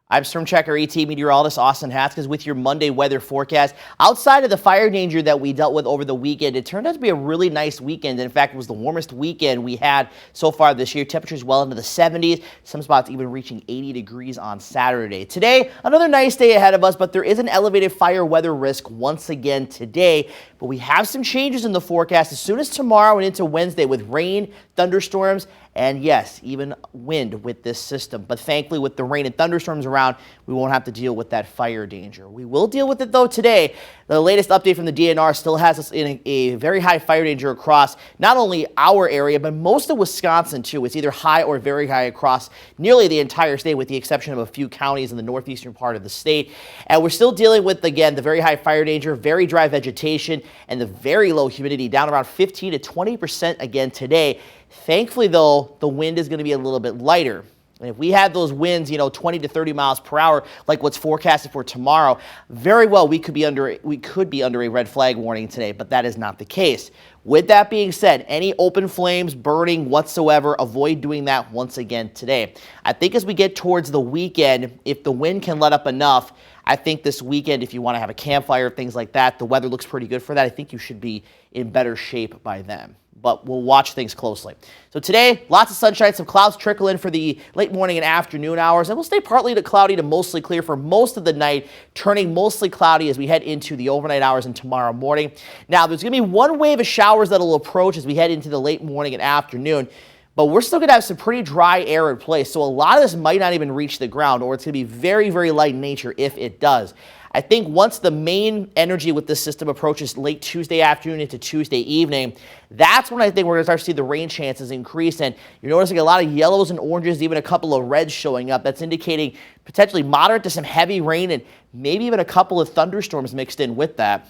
I'm Storm Tracker AT meteorologist Austin Haskins with your Monday weather forecast. Outside of the fire danger that we dealt with over the weekend, it turned out to be a really nice weekend. In fact, it was the warmest weekend we had so far this year. Temperatures well into the 70s, some spots even reaching 80 degrees on Saturday. Today, another nice day ahead of us, but there is an elevated fire weather risk once again today. But we have some changes in the forecast as soon as tomorrow and into Wednesday with rain, thunderstorms, and yes, even wind with this system. But thankfully, with the rain and thunderstorms around, we won't have to deal with that fire danger. We will deal with it though today. The latest update from the DNR still has us in a very high fire danger across not only our area, but most of Wisconsin too. It's either high or very high across nearly the entire state with the exception of a few counties in the northeastern part of the state. And we're still dealing with, again, the very high fire danger, very dry vegetation, and the very low humidity down around 15 to 20% again today. Thankfully, though, the wind is going to be a little bit lighter. And if we had those winds, 20 to 30 miles per hour, like what's forecasted for tomorrow, very well we could be under a red flag warning today, but that is not the case. With that being said, any open flames, burning whatsoever, avoid doing that once again today. I think as we get towards the weekend, if the wind can let up enough, I think this weekend, if you want to have a campfire, things like that, the weather looks pretty good for that. I think you should be in better shape by then. But we'll watch things closely. So today, lots of sunshine, some clouds trickle in for the late morning and afternoon hours, and we'll stay partly to cloudy to mostly clear for most of the night, turning mostly cloudy as we head into the overnight hours and tomorrow morning. Now, there's going to be one wave of showers that will approach as we head into the late morning and afternoon, but we're still going to have some pretty dry air in place, so a lot of this might not even reach the ground, or it's going to be very, very light in nature if it does. I think once the main energy with this system approaches late Tuesday afternoon into Tuesday evening, that's when I think we're going to start to see the rain chances increase. And you're noticing a lot of yellows and oranges, even a couple of reds showing up. That's indicating potentially moderate to some heavy rain and maybe even a couple of thunderstorms mixed in with that.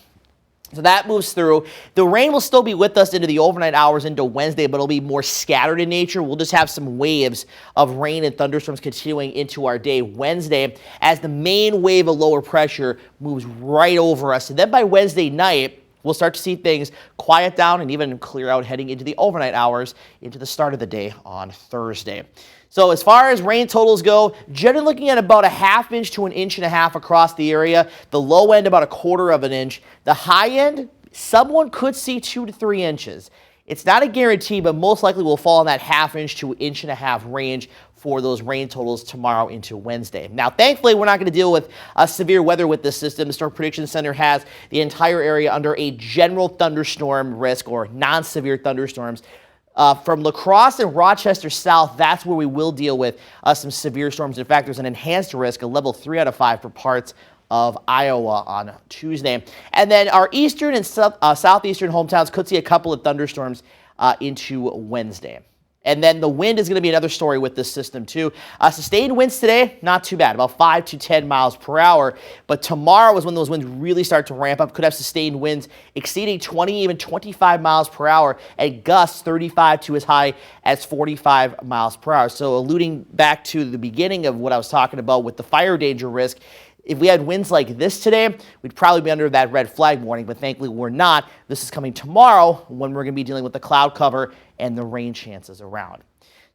So that moves through. The rain will still be with us into the overnight hours into Wednesday, but it'll be more scattered in nature. We'll just have some waves of rain and thunderstorms continuing into our day Wednesday as the main wave of lower pressure moves right over us. And then by Wednesday night, we'll start to see things quiet down and even clear out heading into the overnight hours into the start of the day on Thursday. So as far as rain totals go, generally looking at about a ½ inch to 1.5 inches across the area. The low end about 1/4 inch. The high end, someone could see 2 to 3 inches. It's not a guarantee, but most likely will fall in that ½ inch to 1.5 inches range for those rain totals tomorrow into Wednesday. Now, thankfully, we're not going to deal with severe weather with this system. The Storm Prediction Center has the entire area under a general thunderstorm risk or non-severe thunderstorms. From La Crosse and Rochester south, that's where we will deal with some severe storms. In fact, there's an enhanced risk, a level 3 out of 5 for parts of Iowa on Tuesday. And then our eastern and southeastern hometowns could see a couple of thunderstorms into Wednesday. And then the wind is going to be another story with this system too. Sustained winds today, not too bad, about 5 to 10 miles per hour. But tomorrow is when those winds really start to ramp up. Could have sustained winds exceeding 20, even 25 miles per hour, and gusts 35 to as high as 45 miles per hour. So alluding back to the beginning of what I was talking about with the fire danger risk, if we had winds like this today, we'd probably be under that red flag warning, but thankfully we're not. This is coming tomorrow when we're going to be dealing with the cloud cover and the rain chances around.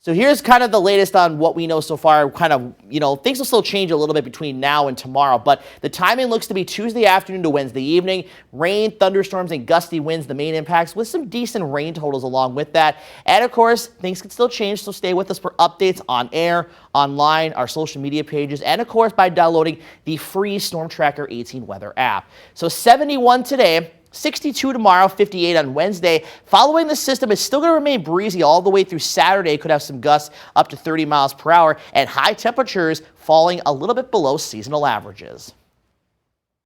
So here's kind of the latest on what we know so far. Things will still change a little bit between now and tomorrow, but the timing looks to be Tuesday afternoon to Wednesday evening. Rain, thunderstorms, and gusty winds, the main impacts, with some decent rain totals along with that. And of course, things can still change, so stay with us for updates on air, online, our social media pages, and of course by downloading the free Storm Tracker 18 weather app. So 71 today. 62 tomorrow, 58 on Wednesday. Following the system, it's still going to remain breezy all the way through Saturday. Could have some gusts up to 30 miles per hour and high temperatures falling a little bit below seasonal averages.